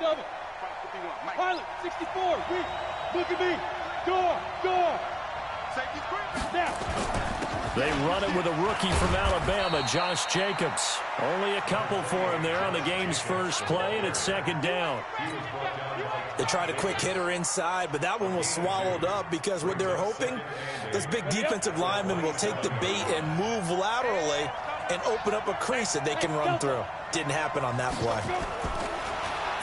double. Pilot, 64, weak. Look at me. Door. Safety screen. Now. They run it with a rookie from Alabama, Josh Jacobs. Only a couple for him there on the game's first play, and it's second down. They tried a quick hitter inside, but that one was swallowed up because what they're hoping, this big defensive lineman will take the bait and move laterally and open up a crease that they can run through. Didn't happen on that play.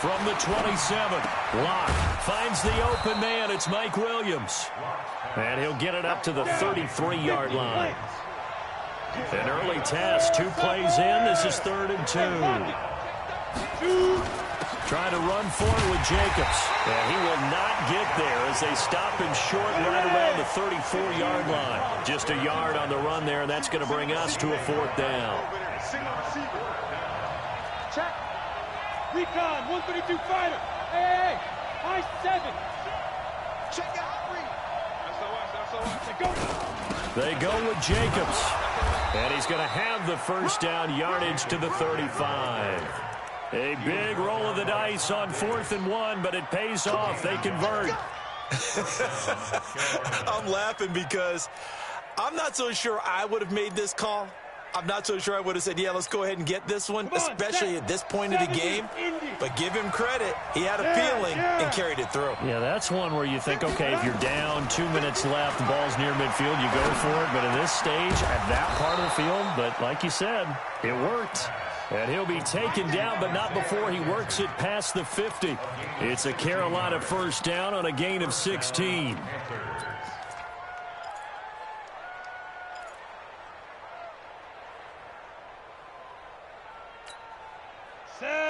From the 27, Locke finds the open man. It's Mike Williams. And he'll get it up to the 33-yard line. An early test, 2 plays in. This is 3rd and 2. Trying to run forward with Jacobs. And he will not get there as they stop him short right around the 34-yard line. Just a yard on the run there, and that's going to bring us to a 4th down. Check. Recon, 132 fighter. Hey, high 7. Check out. They go with Jacobs. And he's going to have the first down, yardage to the 35. A big roll of the dice on 4th and 1, but it pays off. They convert. I'm laughing because I'm not so sure I would have made this call. I'm not so sure I would have said, yeah, let's go ahead and get this one, especially at this point of the game. But give him credit. He had a feeling and carried it through. Yeah, that's one where you think, okay, if you're down, 2 minutes left, the ball's near midfield, you go for it. But at this stage, at that part of the field, but like you said, it worked. And he'll be taken down, but not before he works it past the 50. It's a Carolina first down on a gain of 16.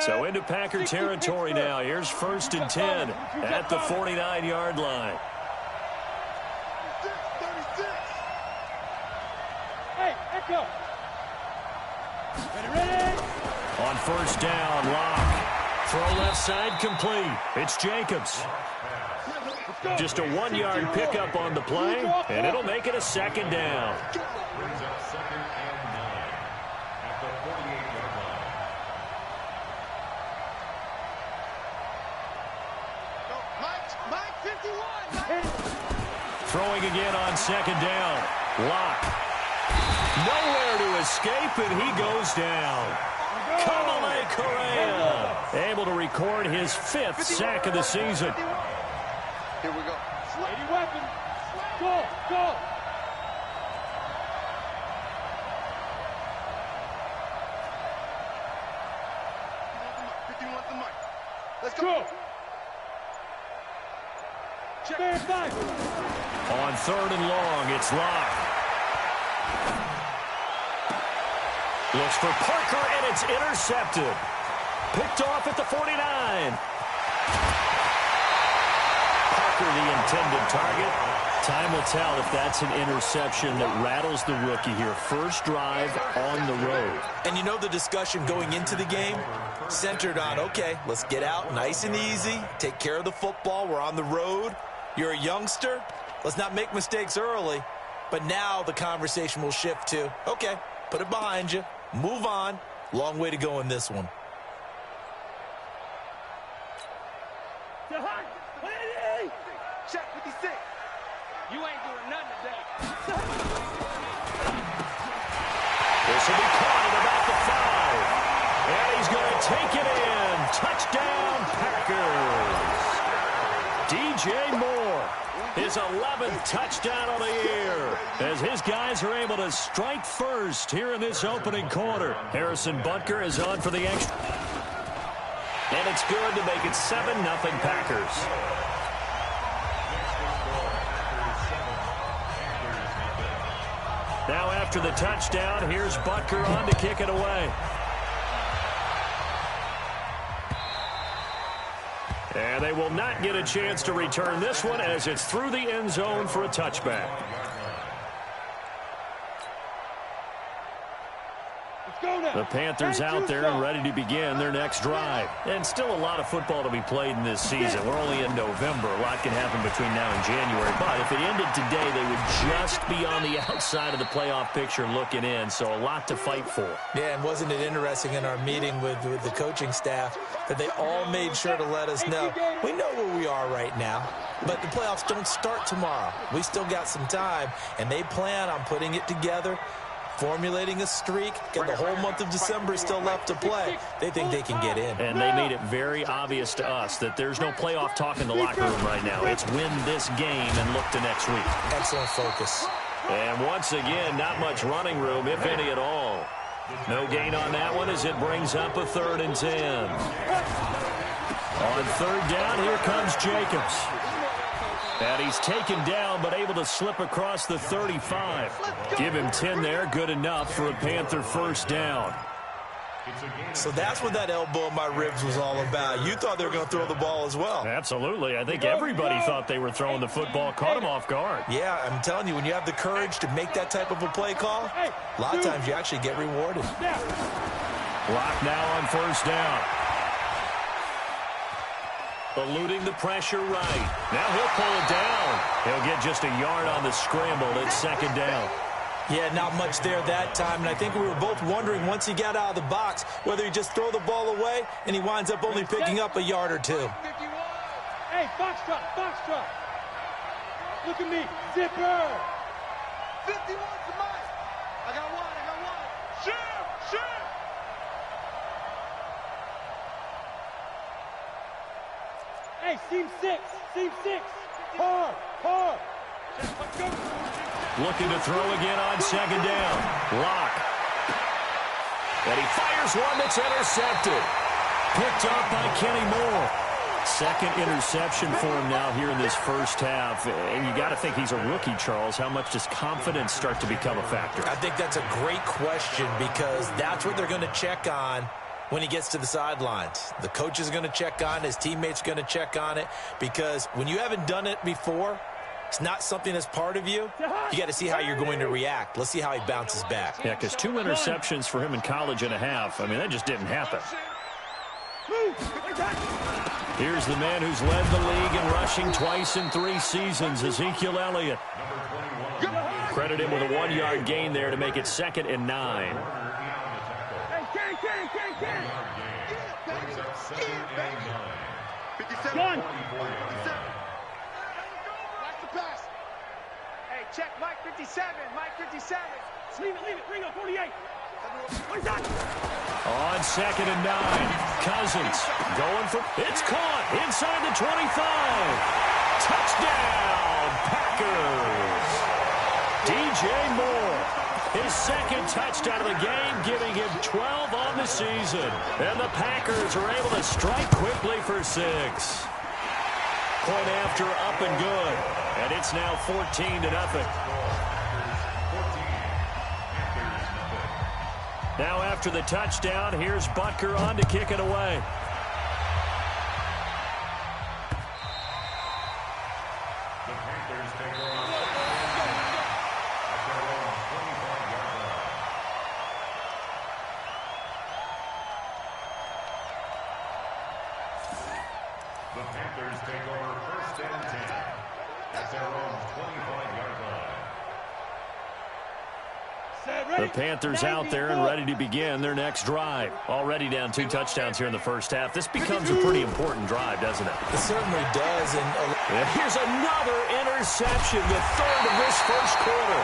So into Packer territory now. Here's 1st and 10 at the 49-yard line. Hey, Echo. Ready. On 1st down, Locke. Throw left side complete. It's Jacobs. Just a 1-yard pickup on the play, and it'll make it a 2nd down. Throwing again on 2nd down. Locke. Nowhere to escape, and he goes down. Kamale Correa able to record his 5th sack of the season. Here we go. Lady weapon. Go. Let's go. On 3rd and long, it's Locke. Looks for Parker, and it's intercepted. Picked off at the 49. Parker, the intended target. Time will tell if that's an interception that rattles the rookie here. First drive on the road. And you know the discussion going into the game? Centered on, okay, let's get out nice and easy. Take care of the football. We're on the road. You're a youngster. Let's not make mistakes early. But now the conversation will shift to, okay, put it behind you. Move on. Long way to go in this one. Check 56. You ain't doing nothing today. This will be caught at about the 5. And he's going to take it in. Touchdown, Packers. DJ Moore, his 11th touchdown of the year, as his guys are able to strike first here in this opening quarter. Harrison Butker is on for the extra. And it's good to make it 7-0 Packers. Now after the touchdown, here's Butker on to kick it away. And they will not get a chance to return this one as it's through the end zone for a touchback. Let's go The Panthers out there and ready to begin their next drive. And still a lot of football to be played in this season. We're only in November. A lot can happen between now and January. But if it ended today, they would just be on the outside of the playoff picture looking in. So a lot to fight for. Yeah, and wasn't it interesting in our meeting with the coaching staff that they all made sure to let us know, we know where we are right now, but the playoffs don't start tomorrow. We still got some time, and they plan on putting it together, formulating a streak. Got the whole month of December still left to play. They think they can get in. And they made it very obvious to us that there's no playoff talk in the locker room right now. It's win this game and look to next week. Excellent focus. And once again, not much running room, if any at all. No gain on that one as it brings up a 3rd and 10. On 3rd down, here comes Jacobs. And he's taken down, but able to slip across the 35. Give him 10 there, good enough for a Panther 1st down. So that's what that elbow in my ribs was all about. You thought they were going to throw the ball as well. Absolutely. I think everybody thought they were throwing the football, caught him off guard. Yeah, I'm telling you, when you have the courage to make that type of a play call, a lot of times you actually get rewarded. Block now on 1st down. Eluding the pressure right. Now he'll pull it down. He'll get just a yard on the scramble. It's 2nd down. Yeah, not much there that time, and I think we were both wondering once he got out of the box whether he just throw the ball away and he winds up only picking up a yard or 2. Hey, foxtrot, foxtrot. Look at me, zipper. 51 to Mike. I got one. Shoot. Hey, seam 6. Hard. Let's go. Looking to throw again on 2nd down. Lock. And he fires one that's intercepted. Picked up by Kenny Moore. 2nd interception for him now here in this 1st half. And you got to think he's a rookie, Charles. How much does confidence start to become a factor? I think that's a great question because that's what they're going to check on when he gets to the sidelines. The coach is going to check on it. His teammates are going to check on it because when you haven't done it before, it's not something that's part of you. You got to see how you're going to react. Let's see how he bounces back. Yeah, because 2 interceptions for him in college and a half. I mean, that just didn't happen. Here's the man who's led the league in rushing twice in 3 seasons, Ezekiel Elliott. Credit him with a 1-yard gain there to make it 2nd and 9. Check Mike 57. Leave it. Bring up 48. On 2nd and 9. Cousins going for it's caught inside the 25. Touchdown, Packers. DJ Moore. His 2nd touchdown of the game, giving him 12 on the season. And the Packers are able to strike quickly for 6. Point after up and good. And it's now 14-0. Now after the touchdown, here's Butker on to kick it away. The Panthers take over. The Panthers take over 1st and 10 at their own 25-yard line. The Panthers out there and ready to begin their next drive. Already down 2 touchdowns here in the 1st half. This becomes a pretty important drive, doesn't it? It certainly does. And here's another interception, the 3rd of this 1st quarter.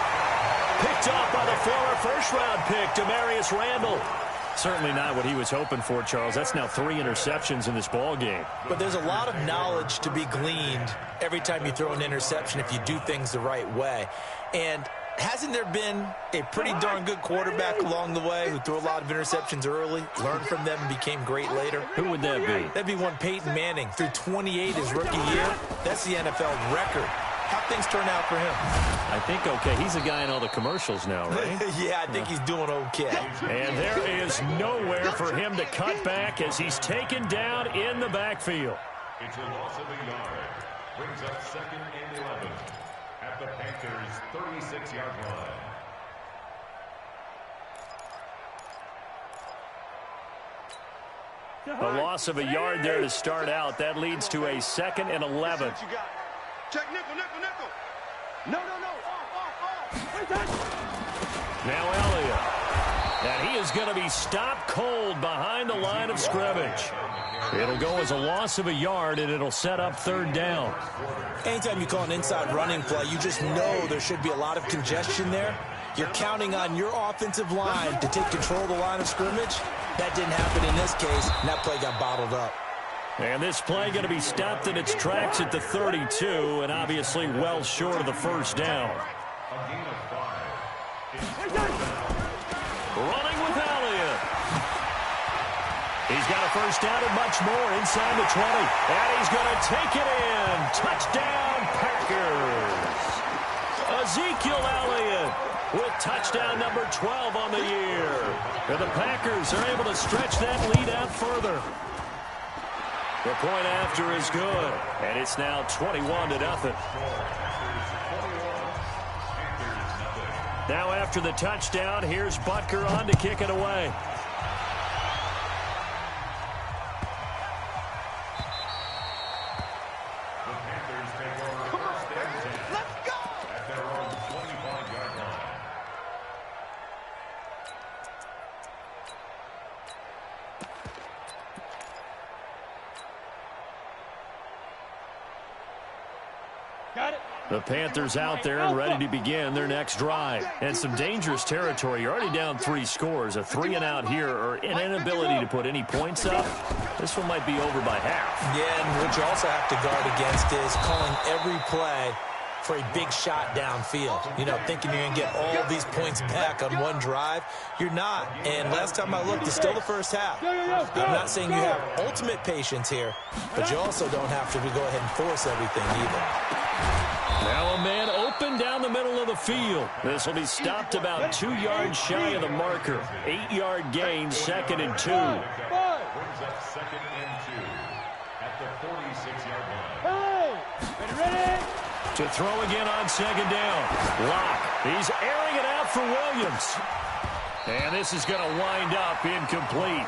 Picked up by the former 1st-round pick, Demarius Randall. Certainly not what he was hoping for, Charles. That's now 3 interceptions in this ball game. But there's a lot of knowledge to be gleaned every time you throw an interception if you do things the right way. And hasn't there been a pretty darn good quarterback along the way who threw a lot of interceptions early, learned from them, and became great later? Who would that be? That'd be one Peyton Manning. Threw 28 his rookie year. That's the NFL record. How'd things turn out for him? I think okay. He's a guy in all the commercials now, right? Yeah, I think he's doing okay. And there is nowhere for him to cut back as he's taken down in the backfield. It's a loss of a yard. Brings up 2nd and 11 at the Panthers' 36-yard line. A loss of a yard there to start out. That leads to a 2nd and 11. Check nickel, nickel, nickel. No. Now Elliott. And he is going to be stopped cold behind the line of scrimmage. It'll go as a loss of a yard, and it'll set up 3rd down. Anytime you call an inside running play, you just know there should be a lot of congestion there. You're counting on your offensive line to take control of the line of scrimmage. That didn't happen in this case, and that play got bottled up. And this play going to be stopped in its tracks at the 32, and obviously well short of the 1st down. Running with Elliott. He's got a 1st down and much more inside the 20. And he's going to take it in. Touchdown, Packers. Ezekiel Elliott with touchdown number 12 on the year. And the Packers are able to stretch that lead out further. The point after is good. And it's now 21-0. Now after the touchdown, here's Butker on to kick it away. The Panthers take over 1st and 10. Let's go! At their own 25-yard line. Got it. The Panthers out there and ready to begin their next drive. And some dangerous territory. You're already down 3 scores. A 3-and-out here or an inability to put any points up. This one might be over by half. Yeah, and what you also have to guard against is calling every play for a big shot downfield. You know, thinking you're going to get all these points back on one drive. You're not. And last time I looked, it's still the 1st half. I'm not saying you have ultimate patience here, but you also don't have to go ahead and force everything either. Now a man open down the middle of the field. This will be stopped about 2 yards shy of the marker. 8-yard gain, 2nd and 2. Brings up 2nd and 2 at the 46-yard line. Ready? To throw again on 2nd down. Locke. He's airing it out for Williams. And this is going to wind up incomplete.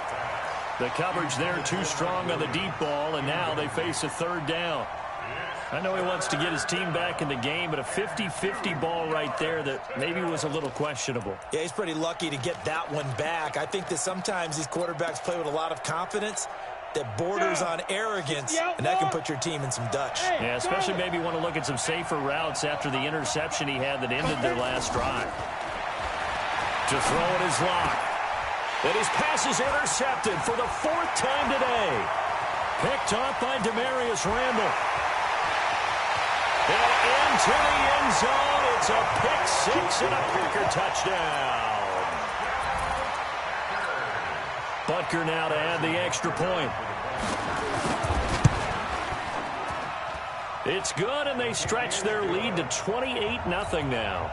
The coverage there too strong on the deep ball, and now they face a 3rd down. I know he wants to get his team back in the game, but a 50-50 ball right there that maybe was a little questionable. Yeah, he's pretty lucky to get that one back. I think that sometimes these quarterbacks play with a lot of confidence that borders on arrogance, and that can put your team in some Dutch. Yeah, especially maybe want to look at some safer routes after the interception he had that ended their last drive. To throw it is Locke. And his pass is intercepted for the 4th time today. Picked off by Demarius Randall. And into the end zone, it's a pick 6 and a Packer touchdown. Butker now to add the extra point. It's good, and they stretch their lead to 28-0 now.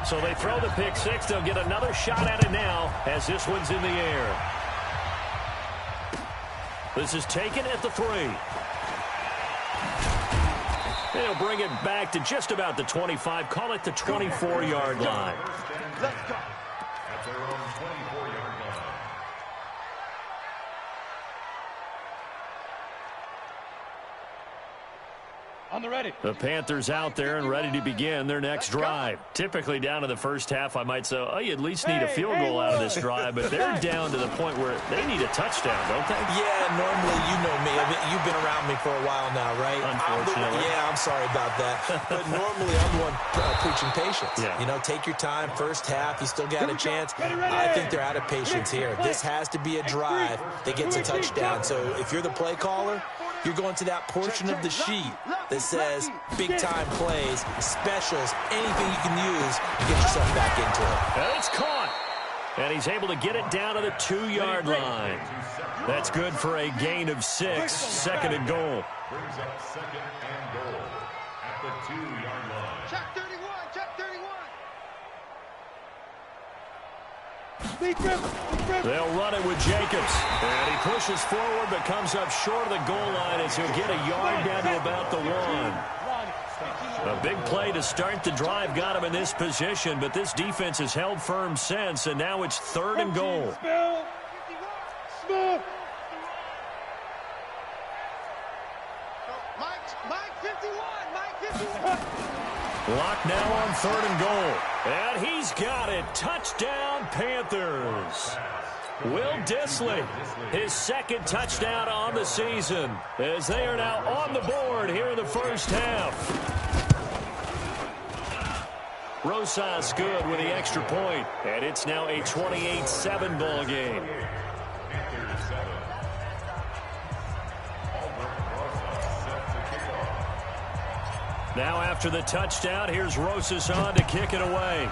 So they throw the pick 6. They'll get another shot at it now as this one's in the air. This is taken at the 3. They'll bring it back to just about the 25. Call it the 24-yard line. Let's go. At their own 24-yard line. On the ready. The Panthers out there and ready to begin their next drive. Typically down to the 1st half, I might say, oh, you at least need a field goal out of this drive, but they're down to the point where they need a touchdown, don't they? Yeah, normally, you know me. You've been around me for a while now, right? Unfortunately. I'm sorry about that. But normally, I'm the one preaching patience. Yeah. You know, take your time. 1st half, you still got a chance. I think they're out of patience here. This has to be a drive that gets a touchdown. So if you're the play caller, you're going to that portion of the sheet that says big-time plays, specials, anything you can use to get yourself back into it. And it's caught. And he's able to get it down to the 2-yard line. That's good for a gain of 6, 2nd and goal. Brings up 2nd and goal at the 2-yard line. Check 31, check 31. They'll run it with Jacobs. And he pushes forward but comes up short of the goal line as he'll get a yard down to about the 1. A big play to start the drive got him in this position, but this defense has held firm since, and now it's 3rd and goal. move. Mike 51. Mike 51. Lock now on 3rd and goal. And he's got it. Touchdown, Panthers. Will Dissly, his 2nd touchdown on the season, as they are now on the board here in the first half. Rosas good with the extra point, and it's now a 28-7 ball game. Now after the touchdown, here's Rosas on to kick it away.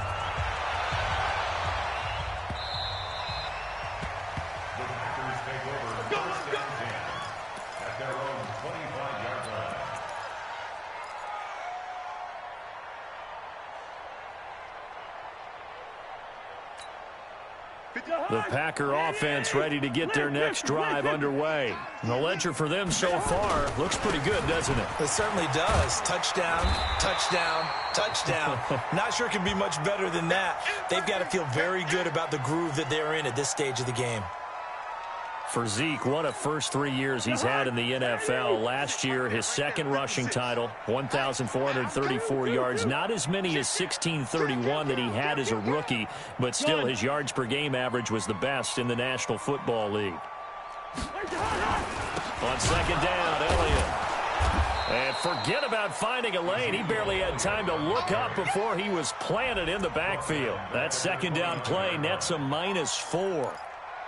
The Packer offense ready to get their next drive underway. And the ledger for them so far looks pretty good, doesn't it? It certainly does. Touchdown, touchdown, touchdown. Not sure it can be much better than that. They've got to feel very good about the groove that they're in at this stage of the game. For Zeke, what a first 3 years he's had in the NFL. Last year, his 2nd rushing title, 1,434 yards. Not as many as 1,631 that he had as a rookie, but still his yards per game average was the best in the National Football League. On 2nd down, Elliott. And forget about finding a lane. He barely had time to look up before he was planted in the backfield. That 2nd down play nets a -4.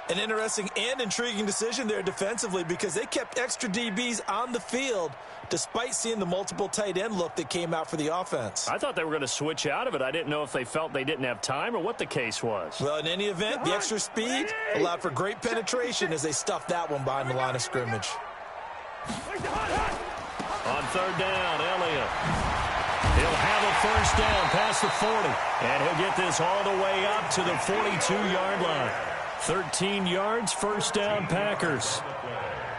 An interesting and intriguing decision there defensively because they kept extra DBs on the field despite seeing the multiple tight end look that came out for the offense. I thought they were going to switch out of it. I didn't know if they felt they didn't have time or what the case was. Well, in any event, the extra speed allowed for great penetration as they stuffed that one behind the line of scrimmage. On 3rd down, Elliott. He'll have a first down past the 40, and he'll get this all the way up to the 42-yard line. 13 yards, first down, Packers.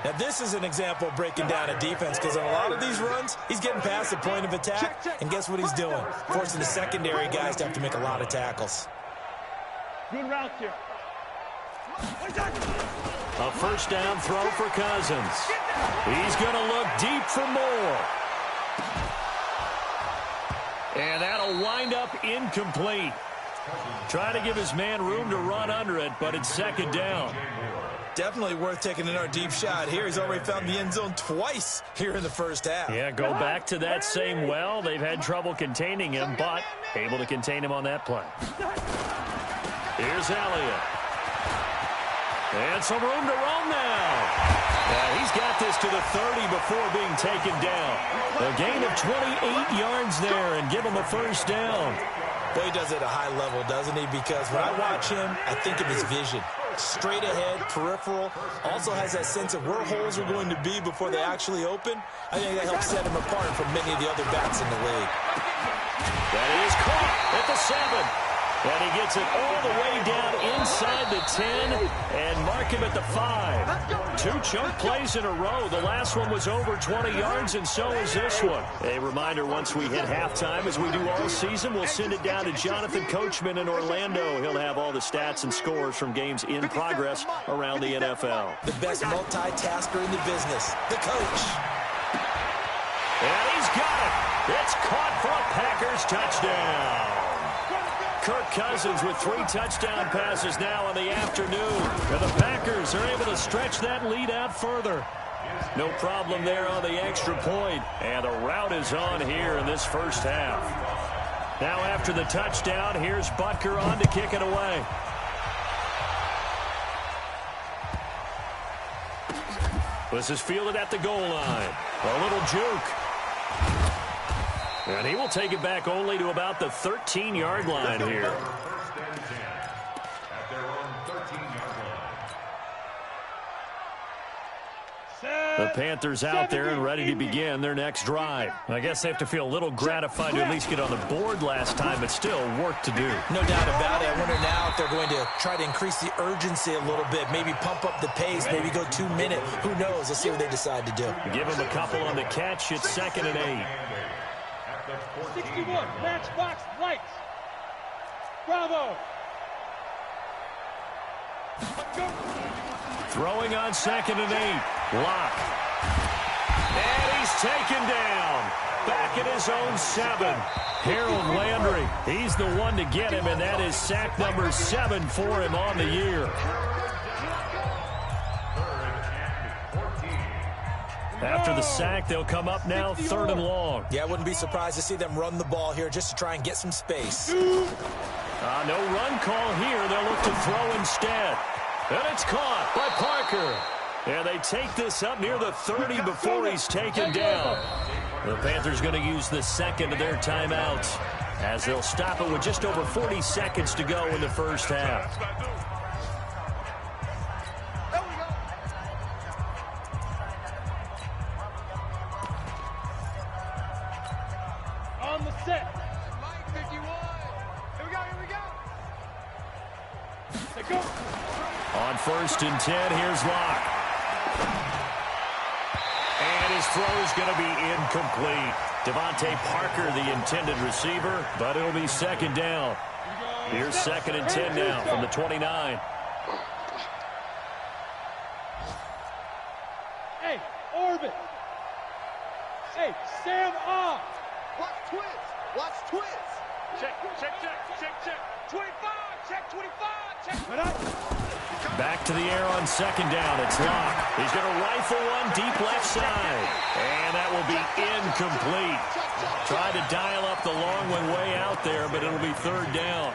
Now, this is an example of breaking down a defense because on a lot of these runs, he's getting past the point of attack, and guess what he's doing? Forcing the secondary guys to have to make a lot of tackles. Good route here. A first down throw for Cousins. He's going to look deep for more. And that'll wind up incomplete. Trying to give his man room to run under it, but it's 2nd down. Definitely worth taking another deep shot here. He's already found the end zone twice here in the first half. Yeah, go back to that same well. They've had trouble containing him, but able to contain him on that play. Here's Elliott. And some room to roam now. He's got this to the 30 before being taken down. A gain of 28 yards there and give him a first down. Well, he does it at a high level, doesn't he? Because when I watch him, I think of his vision. Straight ahead, peripheral. Also has that sense of where holes are going to be before they actually open. I think that helps set him apart from many of the other backs in the league. That is caught at the 7. And he gets it all the way down inside the 10 and mark him at the 5. 2 chunk plays in a row. The last one was over 20 yards, and so is this one. A reminder, once we hit halftime, as we do all season, we'll send it down to Jonathan Coachman in Orlando. He'll have all the stats and scores from games in progress around the NFL. The best multitasker in the business, the coach. And he's got it. It's caught for a Packers touchdown. Kirk Cousins with 3 touchdown passes now in the afternoon. And the Packers are able to stretch that lead out further. No problem there on the extra point. And the route is on here in this first half. Now after the touchdown, here's Butker on to kick it away. This is fielded at the goal line. A little juke. And he will take it back only to about the 13-yard line here. The Panthers out there and ready to begin their next drive. I guess they have to feel a little gratified to at least get on the board last time, but still work to do. No doubt about it. I wonder now if they're going to try to increase the urgency a little bit, maybe pump up the pace, maybe go 2 minute. Who knows? Let's see what they decide to do. Give them a couple on the catch. It's 2nd and 8. 61, matchbox lights. Bravo. Throwing on 2nd and 8. Lock. And he's taken down. Back at his own 7. Harold Landry, he's the one to get him, and that is sack number 7 for him on the year. After the sack, they'll come up now 3rd and long. Yeah, I wouldn't be surprised to see them run the ball here just to try and get some space. No run call here. They'll look to throw instead. And it's caught by Parker. And they take this up near the 30 before he's taken down. The Panthers going to use the 2nd of their timeouts as they'll stop it with just over 40 seconds to go in the first half. On the set. Mike 51. Here we go. Let's go. On 1st and 10, here's Locke. And his throw is going to be incomplete. Devontae Parker, the intended receiver, but it'll be 2nd down. Here's 2nd and 10 now from the 29. Hey, orbit. Hey, stand off. Watch twist. Check. 25. Check 25. Check. Back to the air on 2nd down. It's Locke. He's going to rifle one deep left side. And that will be incomplete. Tried to dial up the long one way out there, but it'll be 3rd down.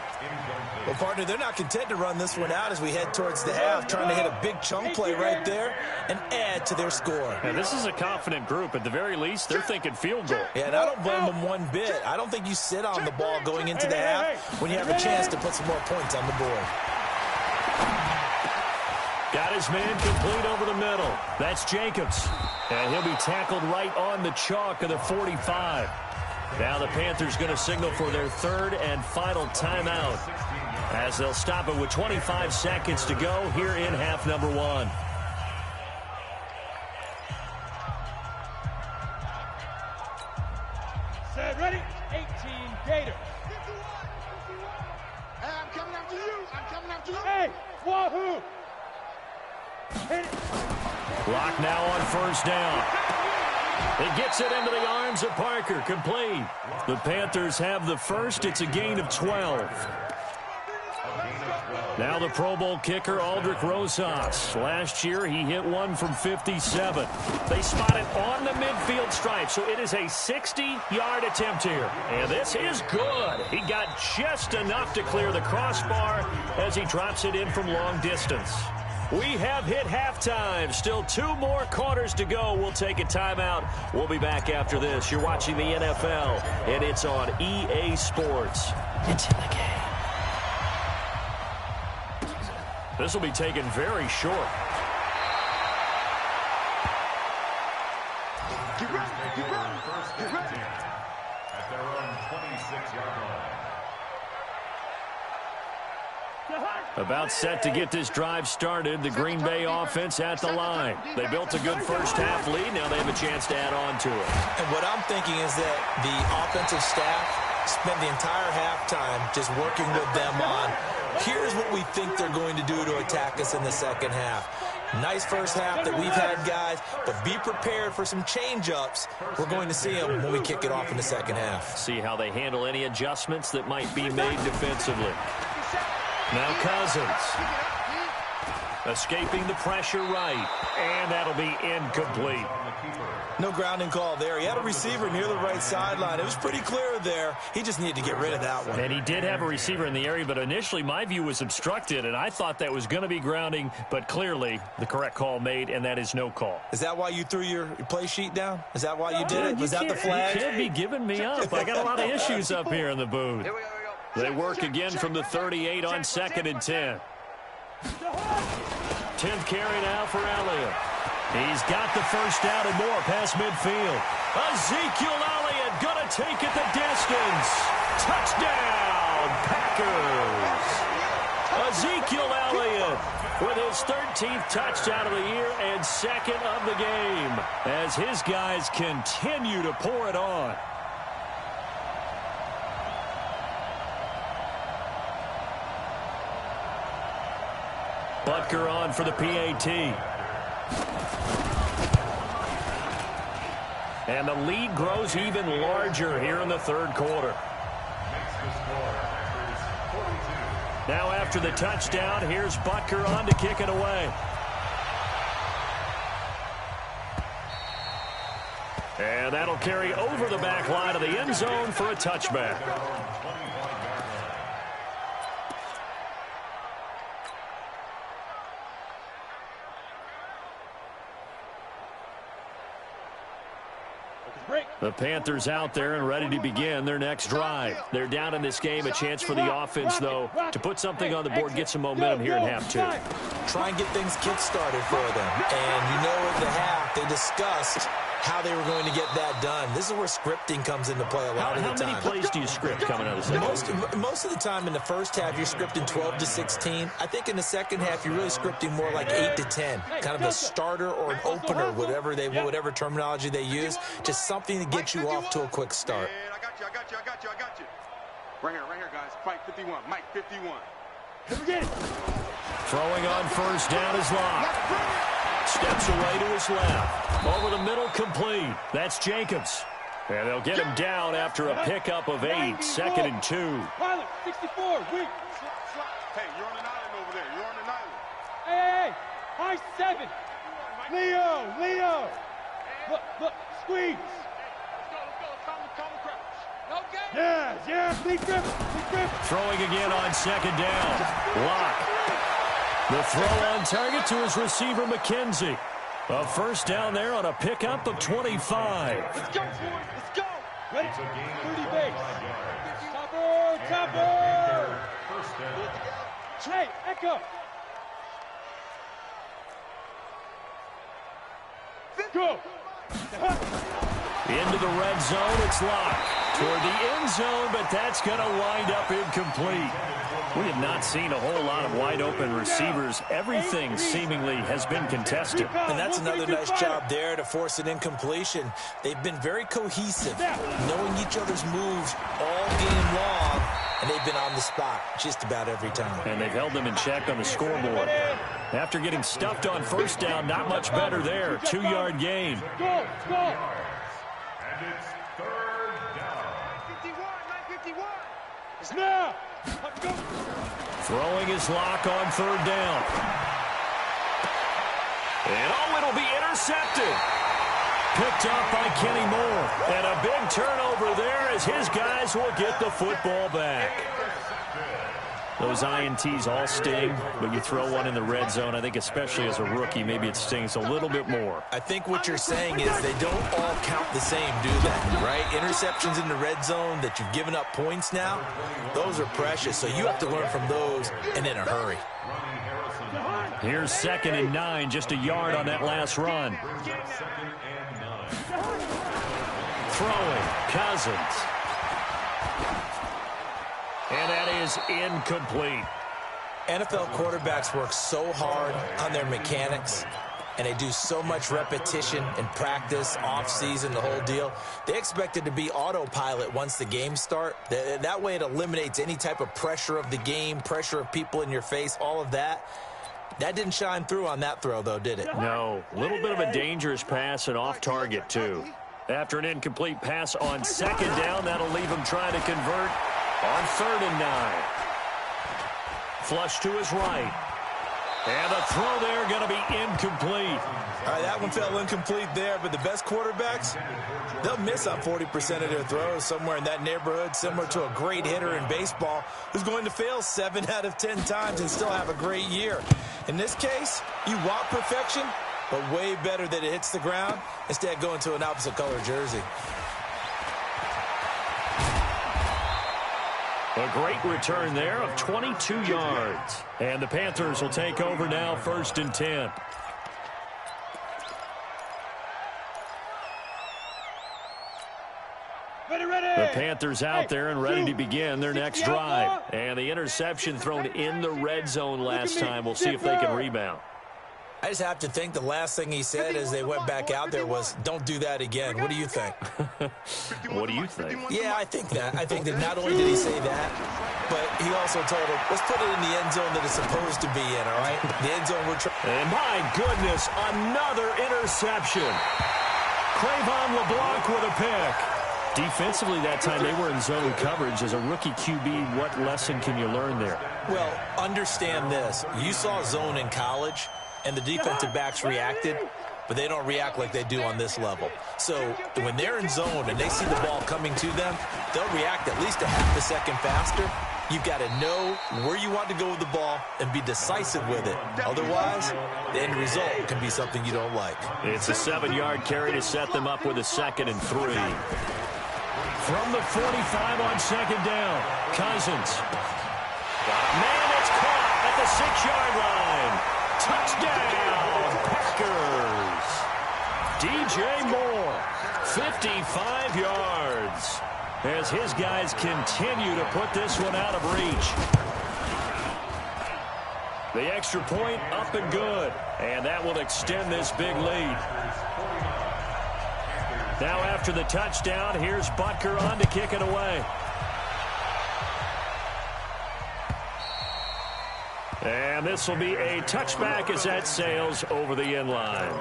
Well, partner, they're not content to run this one out as we head towards the half, trying to hit a big chunk play right there and add to their score. And this is a confident group. At the very least, they're thinking field goal. Yeah, and I don't blame them one bit. I don't think you sit on the ball going into the half when you have a chance to put some more points on the board. Got his man complete over the middle. That's Jacobs. And he'll be tackled right on the chalk of the 45. Now the Panthers going to signal for their 3rd and final timeout as they'll stop it with 25 seconds to go here in half number 1. Set, ready? 18 Gators. Hey, I'm coming after you. Hey, wahoo! Hit it. Lock now on 1st down. He gets it into the arms of Parker. Complete. The Panthers have the first. It's a gain of 12. Now the Pro Bowl kicker, Aldrich Rosas. Last year, he hit one from 57. They spot it on the midfield stripe, so it is a 60-yard attempt here. And this is good. He got just enough to clear the crossbar as he drops it in from long distance. We have hit halftime. Still 2 more quarters to go. We'll take a timeout. We'll be back after this. You're watching the NFL, and it's on EA Sports. It's in the game. This will be taken very short. Get ready. First and 10 at their own 26-yard line. About set to get this drive started. The Green Bay offense at the line. They built a good first half lead. Now they have a chance to add on to it. And what I'm thinking is that the offensive staff spent the entire halftime just working with them on, here's what we think they're going to do to attack us in the second half. Nice first half that we've had, guys, but be prepared for some change-ups. We're going to see them when we kick it off in the second half. See how they handle any adjustments that might be made defensively. Now Cousins. Escaping the pressure right. And that'll be incomplete. No grounding call there. He had a receiver near the right sideline. It was pretty clear there. He just needed to get rid of that one. And he did have a receiver in the area, but initially my view was obstructed, and I thought that was going to be grounding, but clearly the correct call made, and that is no call. Is that why you threw your play sheet down? Is that why you did it? Was that the flag? You can't be giving me up. I got a lot of issues up here in the booth. They work again from the 38 on 2nd and 10. 10th carry now for Elliott. He's got the first down and more past midfield. Ezekiel Elliott going to take it the distance. Touchdown, Packers. Ezekiel Elliott with his 13th touchdown of the year and 2nd of the game as his guys continue to pour it on. Butker on for the PAT. And the lead grows even larger here in the third quarter. Now after the touchdown, here's Butker on to kick it away. And that'll carry over the back line of the end zone for a touchback. The Panthers out there and ready to begin their next drive. They're down in this game. A chance for the offense, though, to put something on the board, get some momentum here in half two. Try and get things kick-started for them. And you know at the half, they discussed how they were going to get that done. This is where scripting comes into play a lot of the time. How many plays do you script coming out of the second? Most of the time in the first half, you're scripting 12 to 16. I think in the second half, you're really scripting more like 8 to 10. Kind of a starter or an opener, whatever terminology they use. Just something to get you off to a quick start. I got you. Right here, guys. Fight 51. Mike 51. Throwing on first down is Locke. Steps away to his left. Over the middle, complete. That's Jacobs. And they'll get him down after a pickup of 8. 2nd and 2. Pilot, 64, weak. Hey, you're on an island over there. You're on an island. Hey, high 7. Leo. Look, squeeze. Let's go. Calm the crouch. Okay. Yeah. Lead grip. Throwing again on 2nd down. Locke. The throw on target to his receiver, McKenzie. A first down there on a pickup of 25. Let's go. Ready? 30 base. Topper. Hey, Echo. Go. Into the red zone, it's Locke. Toward the end zone, but that's going to wind up incomplete. We have not seen a whole lot of wide-open receivers. Everything seemingly has been contested. And that's another nice job there to force an incompletion. They've been very cohesive, knowing each other's moves all game long, and they've been on the spot just about every time. And they've held them in check on the scoreboard. After getting stuffed on first down, not much better there. 2-yard gain. Go. And it's 3rd down. 51. Snap. Throwing his Locke on 3rd down. And it'll be intercepted. Picked up by Kenny Moore. And a big turnover there as his guys will get the football back. Those INTs all sting, but you throw one in the red zone, I think especially as a rookie, maybe it stings a little bit more. I think what you're saying is they don't all count the same, do they? Right? Interceptions in the red zone that you've given up points now, those are precious. So you have to learn from those and in a hurry. Here's 2nd and 9, just a yard on that last run. Throwing, Cousins. And that is incomplete. NFL quarterbacks work so hard on their mechanics, and they do so much repetition and practice, off-season, the whole deal. They expect it to be autopilot once the games start. That way it eliminates any type of pressure of the game, pressure of people in your face, all of that. That didn't shine through on that throw, though, did it? No. A little bit of a dangerous pass and off target, too. After an incomplete pass on 2nd down, that'll leave him trying to convert on 3rd and 9. Flush to his right. And the throw there going to be incomplete. All right, that one fell incomplete there, but the best quarterbacks, they'll miss on 40% of their throws, somewhere in that neighborhood, similar to a great hitter in baseball who's going to fail 7 out of 10 times and still have a great year. In this case, you want perfection, but way better that it hits the ground instead of going to an opposite color jersey. A great return there of 22 yards. And the Panthers will take over now, 1st and 10. The Panthers out there and ready to begin their next drive. And the interception thrown in the red zone last time. We'll see if they can rebound. I just have to think the last thing he said as they went back out there was, don't do that again. What do you think? What do you think? Yeah, I think that. I think that not only did he say that, but he also told him, let's put it in the end zone that it's supposed to be in, all right? The end zone we're trying. And my goodness, another interception. Cravon LeBlanc with a pick. Defensively that time they were in zone coverage. As a rookie QB, what lesson can you learn there? Well, understand this. You saw zone in college, and the defensive backs reacted, but they don't react like they do on this level. So when they're in zone and they see the ball coming to them, they'll react at least a half a second faster. You've got to know where you want to go with the ball and be decisive with it. Otherwise, the end result can be something you don't like. It's a 7-yard carry to set them up with a 2nd and 3. From the 45 on 2nd down, Cousins. Man, it's caught at the 6-yard line. Touchdown, Packers. DJ Moore, 55 yards. As his guys continue to put this one out of reach. The extra point up and good. And that will extend this big lead. Now after the touchdown, here's Butker on to kick it away. And this will be a touchback as that sails over the end line.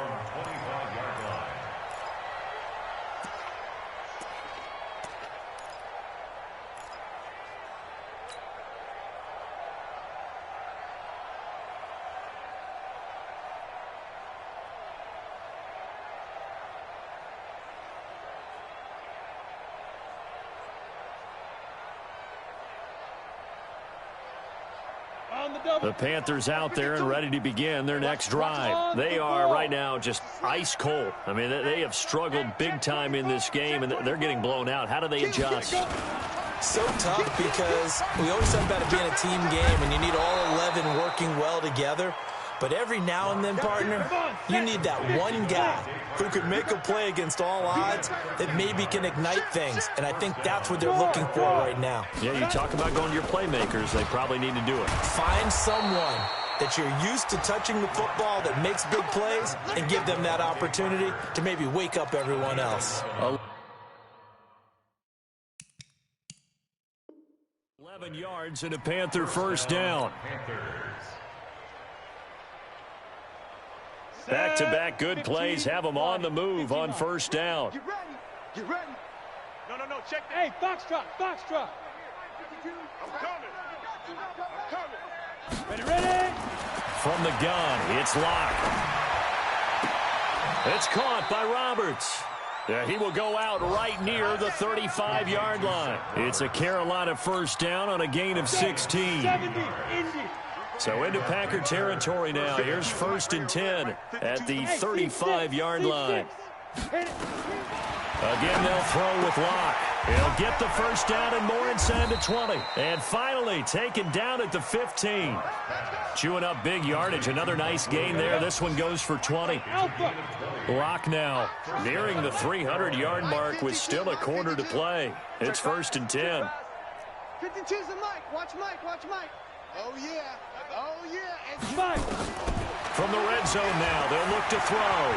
The Panthers out there and ready to begin their next drive. They are right now just ice cold. I mean, they have struggled big time in this game, and they're getting blown out. How do they adjust? So tough because we always talk about it being a team game, and you need all 11 working well together. But every now and then, partner, you need that one guy who could make a play against all odds that maybe can ignite things. And I think that's what they're looking for right now. Yeah, you talk about going to your playmakers. They probably need to do it. Find someone that you're used to touching the football that makes big plays and give them that opportunity to maybe wake up everyone else. 11 yards and a Panther first down. Back-to-back good plays have them on the move on first down. Get ready. Get ready. No, check that. Hey, Foxtrot. I'm coming. Ready. From the gun, it's locked. It's caught by Roberts. He will go out right near the 35-yard line. It's a Carolina first down on a gain of 16. 70, Indy. So into Packer territory now. Here's 1st and 10 at the 35-yard line. Again, they'll throw with Locke. He'll get the first down and more inside the 20. And finally taken down at the 15. Chewing up big yardage. Another nice gain there. This one goes for 20. Locke now nearing the 300-yard mark with still a quarter to play. It's 1st and 10. 52's the Mike. Watch Mike. Oh, yeah. And Mike. From the red zone now, they'll look to throw.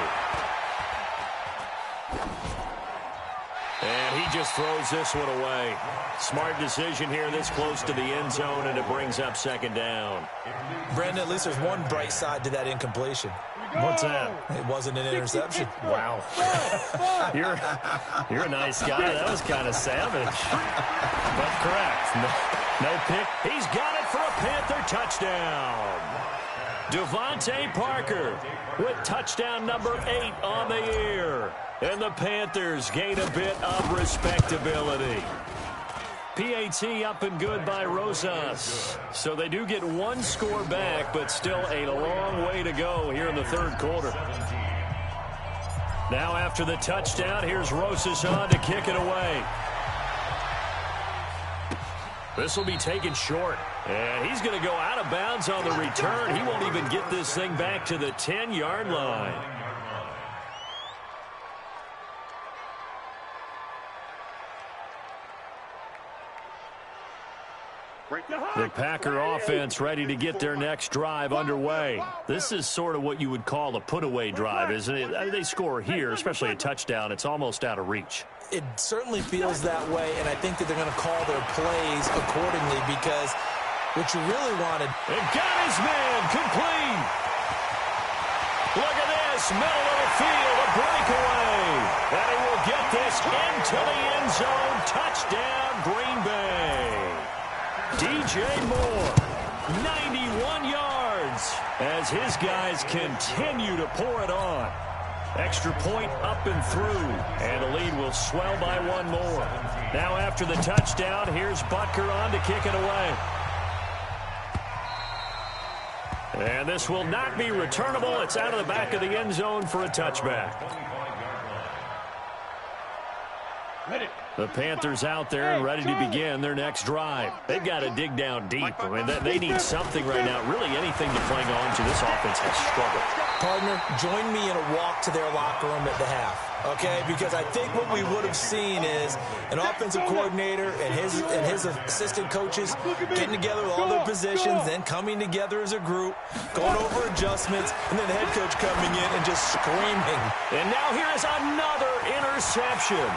And he just throws this one away. Smart decision here this close to the end zone, and it brings up 2nd down. Brandon, at least there's one bright side to that incompletion. What's that? It wasn't an interception. Wow. You're a nice guy. That was kind of savage. But correct. No pick. He's got it for a Panther touchdown. Devontae Parker with touchdown number 8 on the year. And the Panthers gain a bit of respectability. PAT up and good by Rosas. So they do get one score back, but still a long way to go here in the 3rd quarter. Now after the touchdown, here's Rosas on to kick it away. This will be taken short. And he's going to go out of bounds on the return. He won't even get this thing back to the 10-yard line. The Packer offense ready to get their next drive underway. This is sort of what you would call a put-away drive, isn't it? They score here, especially a touchdown. It's almost out of reach. It certainly feels that way, and I think that they're going to call their plays accordingly because what you really wanted. And got his man complete. Look at this, middle of the field, a breakaway. And he will get this into the end zone. Touchdown, Green Bay. DJ Moore, 91 yards, as his guys continue to pour it on. Extra point up and through, and the lead will swell by one more. Now after the touchdown, here's Butker on to kick it away. And this will not be returnable. It's out of the back of the end zone for a touchback. The Panthers out there and ready to begin their next drive. They've got to dig down deep. I mean, they need something right now. Really anything to cling on to. This offense has struggled. Partner, join me in a walk to their locker room at the half, okay? Because I think what we would have seen is an offensive coordinator and his assistant coaches getting together with all their positions, then coming together as a group, going over adjustments, and then the head coach coming in and just screaming. And now here is another interception.